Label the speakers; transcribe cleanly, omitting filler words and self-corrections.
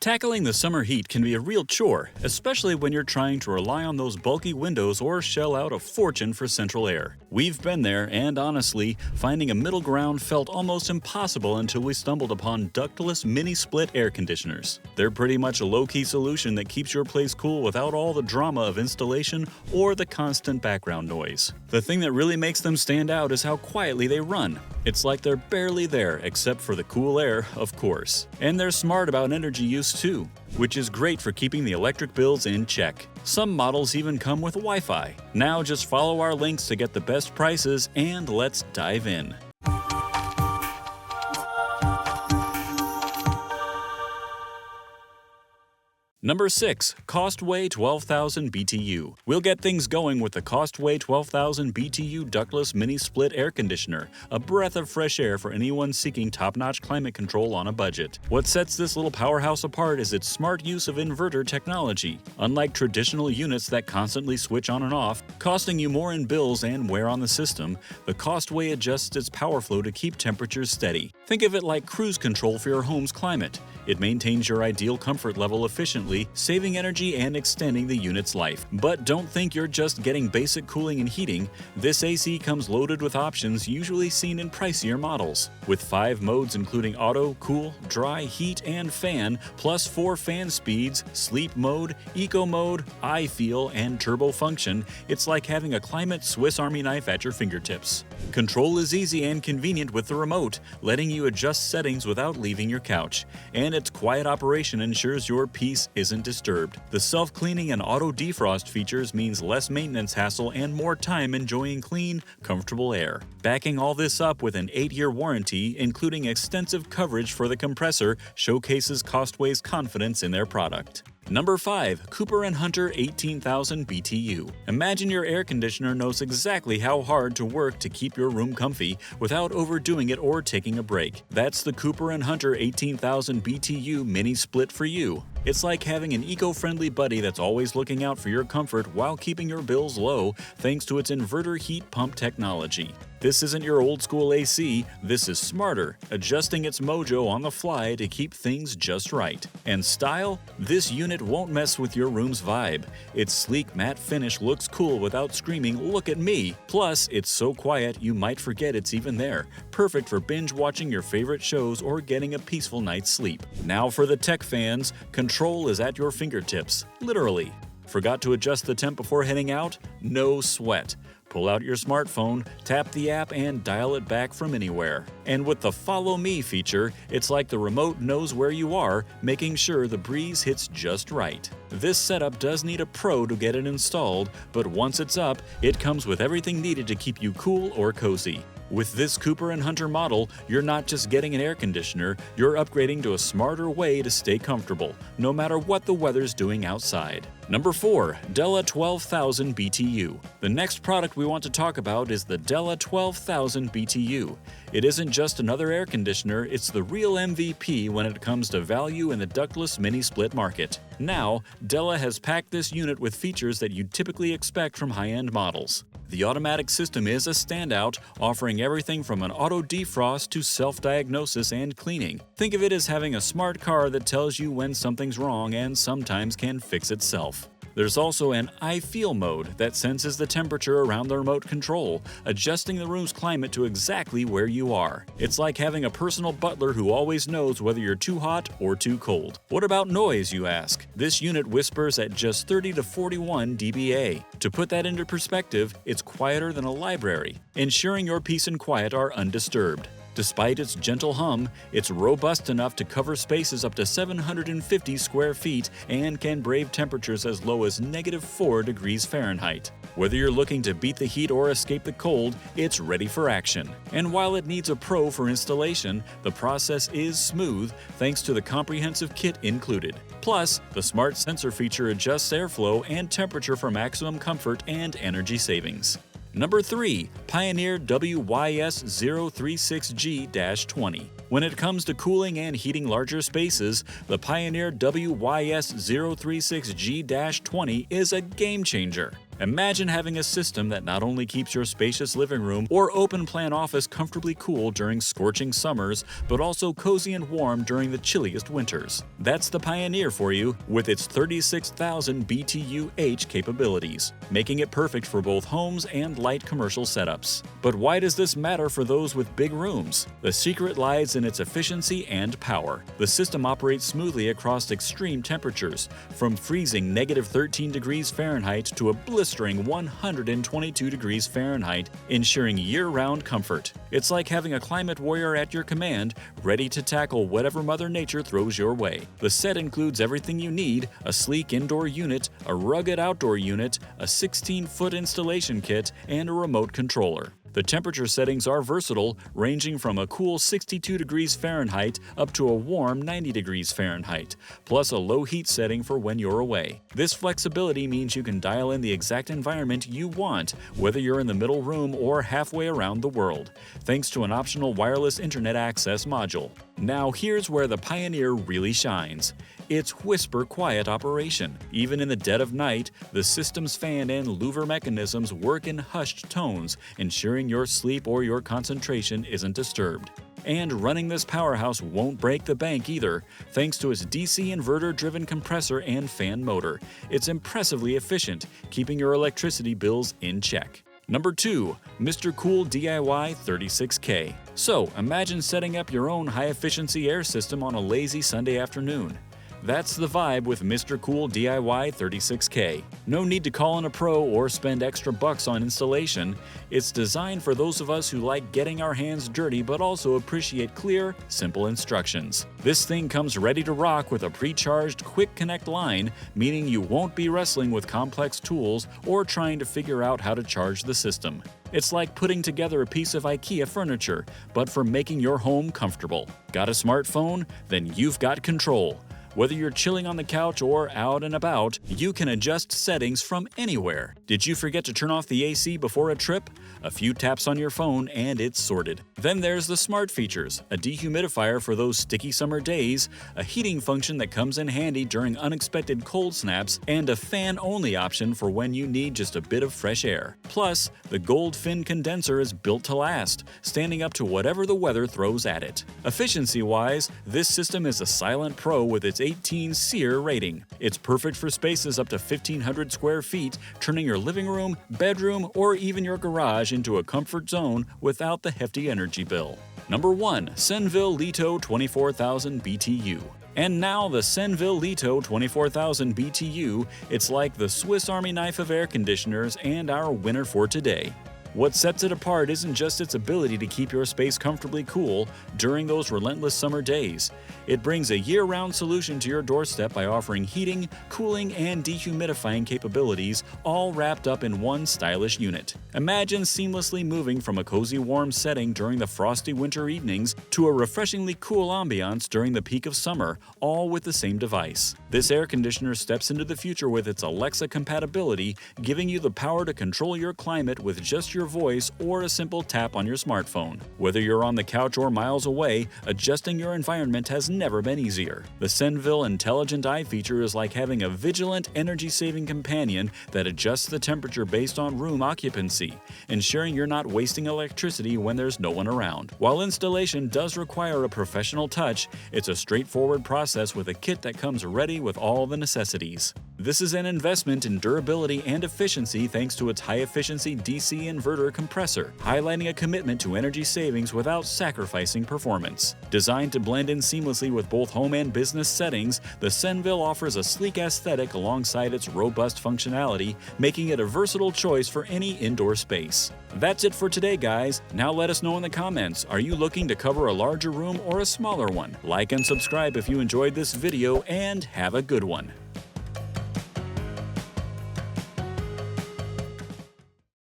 Speaker 1: Tackling the summer heat can be a real chore, especially when you're trying to rely on those bulky windows or shell out a fortune for central air. We've been there, and honestly, finding a middle ground felt almost impossible until we stumbled upon Ductless mini-split air conditioners. They're pretty much a low-key solution that keeps your place cool without all the drama of installation or the constant background noise. The thing that really makes them stand out is how quietly they run. It's like they're barely there, except for the cool air, of course. And they're smart about energy use too, which is great for keeping the electric bills in check. Some models even come with Wi-Fi. Now just follow our links to get the best prices, and let's dive in. Number 6. Costway 12,000 BTU. We'll get things going with the Costway 12,000 BTU Ductless Mini Split Air Conditioner, a breath of fresh air for anyone seeking top-notch climate control on a budget. What sets this little powerhouse apart is its smart use of inverter technology. Unlike traditional units that constantly switch on and off, costing you more in bills and wear on the system, the Costway adjusts its power flow to keep temperatures steady. Think of it like cruise control for your home's climate. It maintains your ideal comfort level efficiently, saving energy and extending the unit's life. But don't think you're just getting basic cooling and heating. This AC comes loaded with options usually seen in pricier models. With 5 modes including auto, cool, dry, heat, and fan, plus 4 fan speeds, sleep mode, eco mode, I feel, and turbo function, it's like having a climate Swiss Army knife at your fingertips. Control is easy and convenient with the remote, letting you adjust settings without leaving your couch. And its quiet operation ensures your peace isn't disturbed. The self-cleaning and auto defrost features means less maintenance hassle and more time enjoying clean, comfortable air. Backing all this up with an 8-year warranty, including extensive coverage for the compressor, showcases Costway's confidence in their product. Number 5. Cooper & Hunter 18,000 BTU. Imagine your air conditioner knows exactly how hard to work to keep your room comfy without overdoing it or taking a break. That's the Cooper & Hunter 18,000 BTU mini split for you. It's like having an eco-friendly buddy that's always looking out for your comfort while keeping your bills low thanks to its inverter heat pump technology. This isn't your old-school AC, this is smarter, adjusting its mojo on the fly to keep things just right. And style? This unit won't mess with your room's vibe. Its sleek matte finish looks cool without screaming, "Look at me!" Plus, it's so quiet you might forget it's even there. Perfect for binge-watching your favorite shows or getting a peaceful night's sleep. Now for the tech fans, control is at your fingertips, literally. Forgot to adjust the temp before heading out? No sweat. Pull out your smartphone, tap the app, and dial it back from anywhere. And with the Follow Me feature, it's like the remote knows where you are, making sure the breeze hits just right. This setup does need a pro to get it installed, but once it's up, it comes with everything needed to keep you cool or cozy. With this Cooper & Hunter model, you're not just getting an air conditioner, you're upgrading to a smarter way to stay comfortable, no matter what the weather's doing outside. Number 4. Dela 12,000 BTU. The next product we want to talk about is the Dela 12,000 BTU. It isn't just another air conditioner, it's the real MVP when it comes to value in the ductless mini-split market. Now, Dela has packed this unit with features that you'd typically expect from high-end models. The automatic system is a standout, offering everything from an auto defrost to self-diagnosis and cleaning. Think of it as having a smart car that tells you when something's wrong and sometimes can fix itself. There's also an I Feel mode that senses the temperature around the remote control, adjusting the room's climate to exactly where you are. It's like having a personal butler who always knows whether you're too hot or too cold. What about noise, you ask? This unit whispers at just 30 to 41 dBA. To put that into perspective, it's quieter than a library, ensuring your peace and quiet are undisturbed. Despite its gentle hum, it's robust enough to cover spaces up to 750 square feet and can brave temperatures as low as -4 degrees Fahrenheit. Whether you're looking to beat the heat or escape the cold, it's ready for action. And while it needs a pro for installation, the process is smooth thanks to the comprehensive kit included. Plus, the smart sensor feature adjusts airflow and temperature for maximum comfort and energy savings. Number 3. Pioneer WYS-036G-20. When it comes to cooling and heating larger spaces, the Pioneer WYS-036G-20 is a game changer. Imagine having a system that not only keeps your spacious living room or open-plan office comfortably cool during scorching summers, but also cozy and warm during the chilliest winters. That's the Pioneer for you, with its 36,000 BTU-H capabilities, making it perfect for both homes and light commercial setups. But why does this matter for those with big rooms? The secret lies in its efficiency and power. The system operates smoothly across extreme temperatures, from freezing -13 degrees Fahrenheit to a blistering 122 degrees Fahrenheit, ensuring year-round comfort. It's like having a climate warrior at your command, ready to tackle whatever Mother Nature throws your way. The set includes everything you need: a sleek indoor unit, a rugged outdoor unit, a 16-foot installation kit, and a remote controller. The temperature settings are versatile, ranging from a cool 62 degrees Fahrenheit up to a warm 90 degrees Fahrenheit, plus a low heat setting for when you're away. This flexibility means you can dial in the exact environment you want, whether you're in the middle room or halfway around the world, thanks to an optional wireless internet access module. Now here's where the Pioneer really shines. Its whisper-quiet operation. Even in the dead of night, the system's fan and louver mechanisms work in hushed tones, ensuring your sleep or your concentration isn't disturbed. And running this powerhouse won't break the bank either, thanks to its DC inverter-driven compressor and fan motor. It's impressively efficient, keeping your electricity bills in check. Number 2. MrCool DIY 36K. So, imagine setting up your own high-efficiency air system on a lazy Sunday afternoon. That's the vibe with MrCool DIY 36K. No need to call in a pro or spend extra bucks on installation. It's designed for those of us who like getting our hands dirty but also appreciate clear, simple instructions. This thing comes ready to rock with a pre-charged quick connect line, meaning you won't be wrestling with complex tools or trying to figure out how to charge the system. It's like putting together a piece of IKEA furniture, but for making your home comfortable. Got a smartphone? Then you've got control. Whether you're chilling on the couch or out and about, you can adjust settings from anywhere. Did you forget to turn off the AC before a trip? A few taps on your phone and it's sorted. Then there's the smart features: a dehumidifier for those sticky summer days, a heating function that comes in handy during unexpected cold snaps, and a fan-only option for when you need just a bit of fresh air. Plus, the gold fin condenser is built to last, standing up to whatever the weather throws at it. Efficiency-wise, this system is a silent pro with its 18 SEER rating. It's perfect for spaces up to 1,500 square feet, turning your living room, bedroom, or even your garage into a comfort zone without the hefty energy bill. Number 1. Senville Leto 24,000 BTU. And now the Senville Leto 24,000 BTU, it's like the Swiss Army knife of air conditioners and our winner for today. What sets it apart isn't just its ability to keep your space comfortably cool during those relentless summer days. It brings a year-round solution to your doorstep by offering heating, cooling, and dehumidifying capabilities, all wrapped up in one stylish unit. Imagine seamlessly moving from a cozy warm setting during the frosty winter evenings to a refreshingly cool ambiance during the peak of summer, all with the same device. This air conditioner steps into the future with its Alexa compatibility, giving you the power to control your climate with just your voice or a simple tap on your smartphone. Whether you're on the couch or miles away, adjusting your environment has never been easier. The Senville Intelligent Eye feature is like having a vigilant, energy-saving companion that adjusts the temperature based on room occupancy, ensuring you're not wasting electricity when there's no one around. While installation does require a professional touch, it's a straightforward process with a kit that comes ready with all the necessities. This is an investment in durability and efficiency thanks to its high-efficiency DC inverter compressor, highlighting a commitment to energy savings without sacrificing performance. Designed to blend in seamlessly with both home and business settings, the Senville offers a sleek aesthetic alongside its robust functionality, making it a versatile choice for any indoor space. That's it for today, guys. Now let us know in the comments, are you looking to cover a larger room or a smaller one? Like and subscribe if you enjoyed this video, and have a good one.